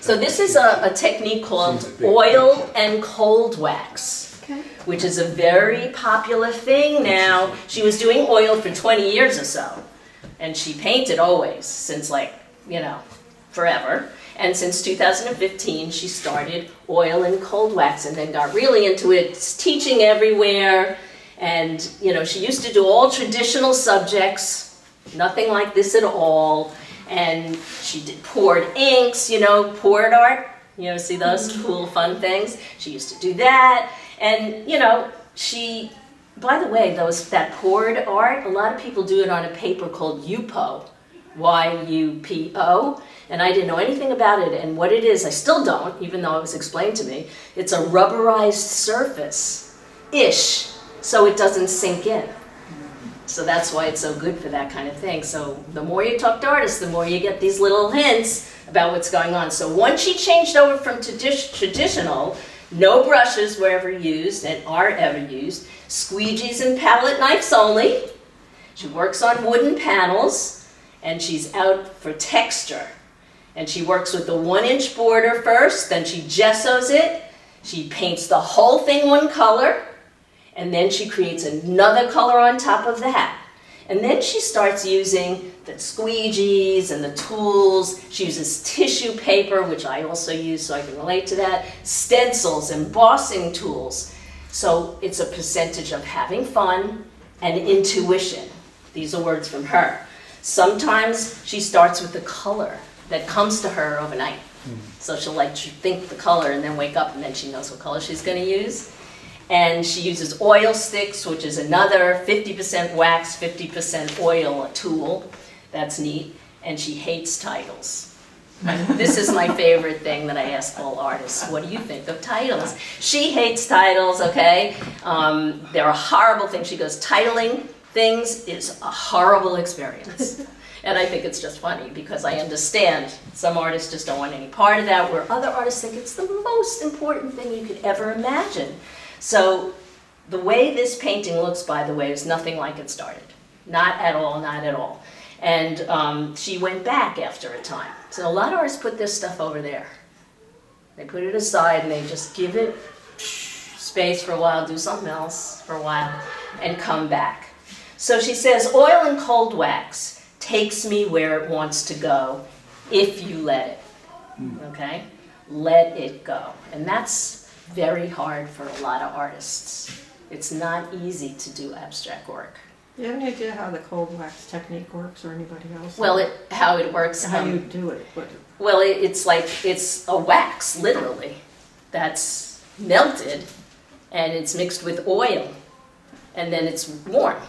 So this is a technique called oil and cold wax, which is a very popular thing now. She was doing oil for 20 years or so, and she painted always, since forever. And since 2015, she started oil and cold wax and then got really into it, teaching everywhere. And, she used to do all traditional subjects, nothing like this at all. And she did poured inks, poured art, see those cool, fun things. She used to do that. And, by the way, that poured art, a lot of people do it on a paper called Yupo, Y-U-P-O. And I didn't know anything about it, and what it is, I still don't, even though it was explained to me. It's a rubberized surface-ish, so it doesn't sink in. So that's why it's so good for that kind of thing. So the more you talk to artists, the more you get these little hints about what's going on. So once she changed over from traditional, no brushes were ever used and are ever used, squeegees and palette knives only. She works on wooden panels, and she's out for texture. And she works with the 1-inch border first, then she gessos it, she paints the whole thing one color, and then she creates another color on top of that. And then she starts using the squeegees and the tools. She uses tissue paper, which I also use so I can relate to that, stencils, embossing tools. So it's a percentage of having fun and intuition. These are words from her. Sometimes she starts with the color that comes to her overnight. So she'll think the color and then wake up and then she knows what color she's going to use. And she uses oil sticks, which is another 50% wax, 50% oil tool. That's neat. And she hates titles. This is my favorite thing that I ask all artists. What do you think of titles? She hates titles, okay? They're a horrible thing. She goes, titling things is a horrible experience. And I think it's just funny because I understand some artists just don't want any part of that, where other artists think it's the most important thing you could ever imagine. So the way this painting looks, by the way, is nothing like it started. Not at all, not at all. And she went back after a time. So a lot of artists put this stuff over there. They put it aside and they just give it space for a while, do something else for a while, and come back. So she says, oil and cold wax takes me where it wants to go if you let it, okay? Let it go. And that's very hard for a lot of artists. It's not easy to do abstract work. Do you have any idea how the cold wax technique works, or anybody else? Well, how it works. How you do it? Well, it's a wax, literally, that's melted, and it's mixed with oil, and then it's warm.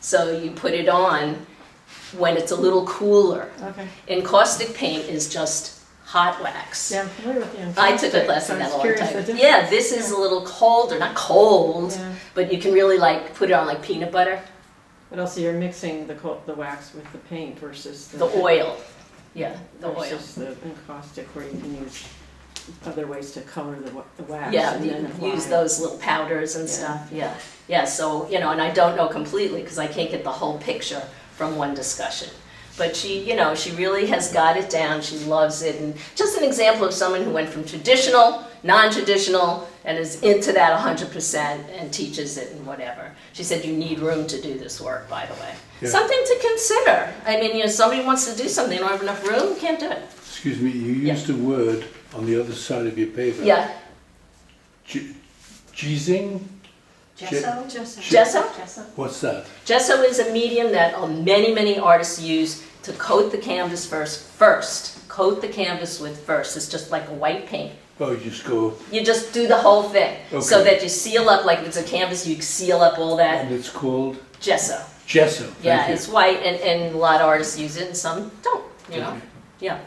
So you put it on when it's a little cooler. Okay. Encaustic paint is just hot wax. Yeah, I'm familiar with the I took a class in that a long time. Yeah, this is a little colder, not cold, but you can really put it on like peanut butter. But also you're mixing the wax with the paint versus the oil. Yeah, the oil. Versus the encaustic, where you can use other ways to color the wax. Yeah, you can use those little powders and stuff. Yeah, yeah. So and I don't know completely because I can't get the whole picture from one discussion. But she really has got it down. She loves it. And just an example of someone who went from traditional, non-traditional, and is into that 100% and teaches it and whatever. She said you need room to do this work, by the way. Yeah. Something to consider. I mean, somebody wants to do something, they don't have enough room, can't do it. Excuse me, you used a word on the other side of your paper. Yeah. Geezing? Gesso? Gesso? What's that? Gesso is a medium that many artists use to coat the canvas first. Coat the canvas with first. It's just like a white paint. Oh, you just go... You just do the whole thing. Okay. So that you seal up, like if it's a canvas, you seal up all that. And it's called? Gesso. Gesso. Yeah, it's white, and a lot of artists use it, and some don't, Yeah.